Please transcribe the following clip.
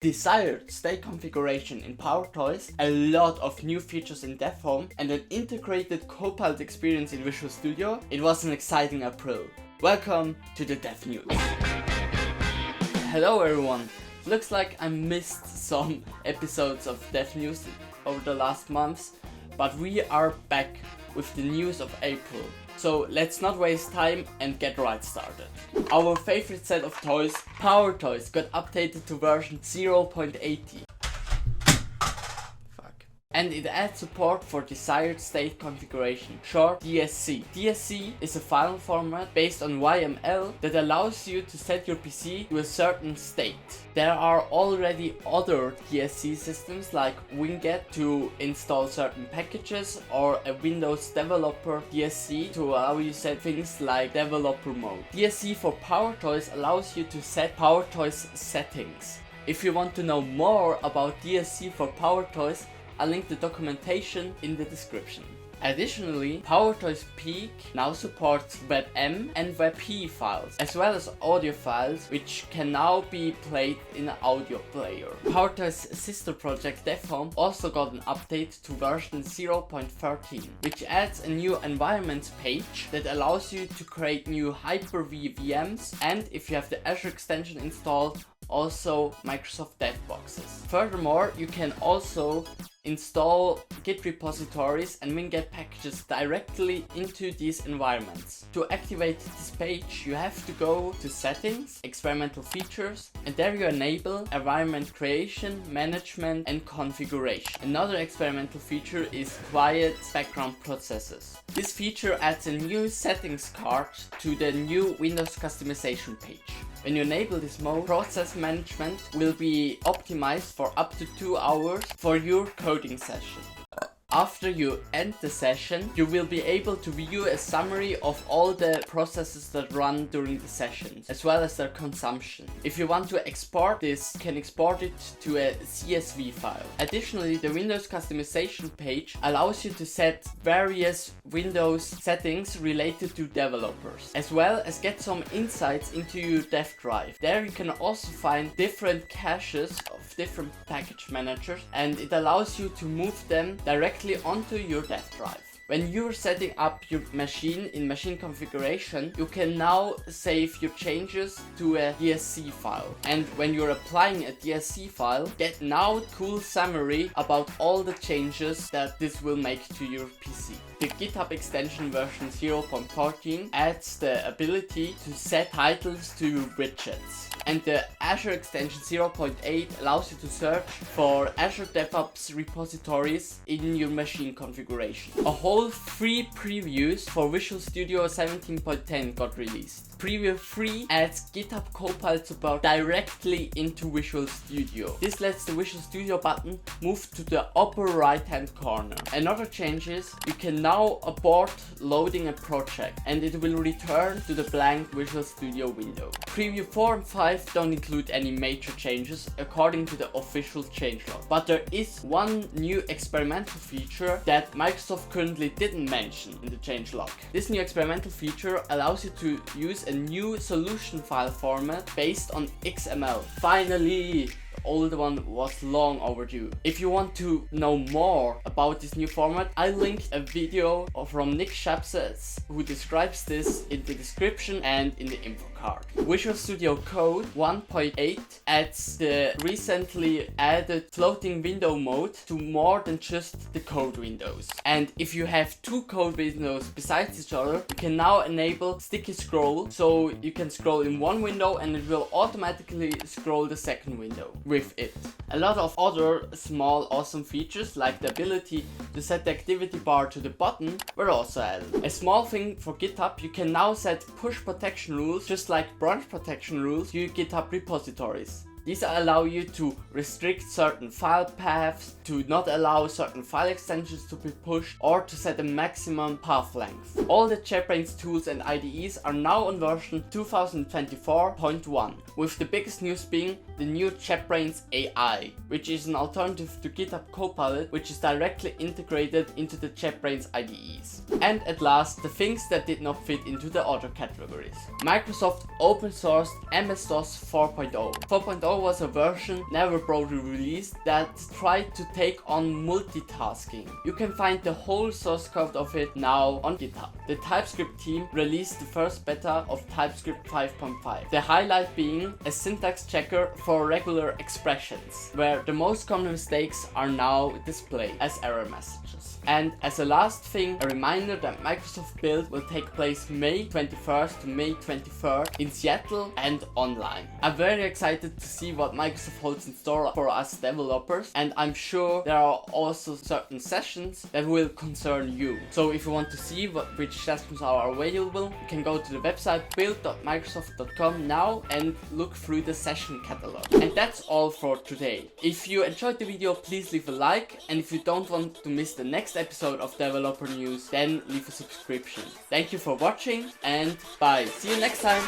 Desired state configuration in PowerToys, a lot of new features in DevHome, and an integrated Copilot experience in Visual Studio, it was an exciting April. Welcome to the Dev News. Hello everyone. Looks like I missed some episodes of Dev News over the last months, but we are back with the news of April. So let's not waste time and get right started. Our favorite set of toys, PowerToys, got updated to version 0.80. And it adds support for desired state configuration, short DSC. DSC is a file format based on YML that allows you to set your PC to a certain state. There are already other DSC systems like Winget to install certain packages, or a Windows Developer DSC to allow you to set things like developer mode. DSC for PowerToys allows you to set PowerToys settings. If you want to know more about DSC for PowerToys, I'll link the documentation in the description. Additionally, PowerToys Peak now supports WebM and WebP files, as well as audio files, which can now be played in an audio player. PowerToys' sister project DevHome also got an update to version 0.13, which adds a new environments page that allows you to create new Hyper-V VMs, and if you have the Azure extension installed, also Microsoft Dev boxes. Furthermore, you can also install Git repositories and Winget packages directly into these environments. To activate this page, you have to go to Settings, Experimental Features, and there you enable Environment Creation, Management, and Configuration. Another experimental feature is Quiet Background Processes. This feature adds a new settings card to the new Windows customization page. When you enable this mode, process management will be optimized for up to 2 hours for your coding session. After you end the session, you will be able to view a summary of all the processes that run during the sessions, as well as their consumption. If you want to export this, you can export it to a CSV file. Additionally, the Windows customization page allows you to set various Windows settings related to developers, as well as get some insights into your dev drive. There you can also find different caches of different package managers, and it allows you to move them directly onto your dev drive. When you're setting up your machine in machine configuration, you can now save your changes to a DSC file. And when you're applying a DSC file, get now a cool summary about all the changes that this will make to your PC. The Github extension version 0.14 adds the ability to set titles to your widgets. And the Azure extension 0.8 allows you to search for Azure DevOps repositories in your machine configuration. A whole free previews for Visual Studio 17.10 got released. Preview 3 adds GitHub Copilot support directly into Visual Studio. This lets the Visual Studio button move to the upper right hand corner. Another change is you can now abort loading a project and it will return to the blank Visual Studio window. Preview 4 and 5 don't include any major changes according to the official changelog, but there is one new experimental feature that Microsoft currently didn't mention in the changelog. This new experimental feature allows you to use a new solution file format based on XML. Finally! The old one was long overdue. If you want to know more about this new format, I linked a video from Nick Shapses who describes this in the description and in the info card. Visual Studio Code 1.8 adds the recently added floating window mode to more than just the code windows. And if you have two code windows besides each other, you can now enable sticky scroll, so you can scroll in one window and it will automatically scroll the second window with it. A lot of other small awesome features like the ability to set the activity bar to the button were also added. A small thing for GitHub, you can now set push protection rules just like branch protection rules to your GitHub repositories. These allow you to restrict certain file paths, to not allow certain file extensions to be pushed, or to set a maximum path length. All the Jetbrains tools and IDEs are now on version 2024.1, with the biggest news being the new Jetbrains AI, which is an alternative to GitHub Copilot, which is directly integrated into the Jetbrains IDEs. And at last, the things that did not fit into the other categories. Microsoft open sourced MS-DOS 4.0. 4.0 was a version never broadly released that tried to take on multitasking. You can find the whole source code of it now on GitHub. The TypeScript team released the first beta of TypeScript 5.5. The highlight being a syntax checker for regular expressions, where the most common mistakes are now displayed as error messages. And as a last thing, a reminder that Microsoft Build will take place May 21st to May 23rd in Seattle and online. I'm very excited to see what Microsoft holds in store for us developers, and I'm sure there are also certain sessions that will concern you. So if you want to see which sessions are available, you can go to the website build.microsoft.com now and look through the session catalog. And that's all for today. If you enjoyed the video, please leave a like, and if you don't want to miss the next episode of Developer News, then leave a subscription. Thank you for watching and bye. See you next time.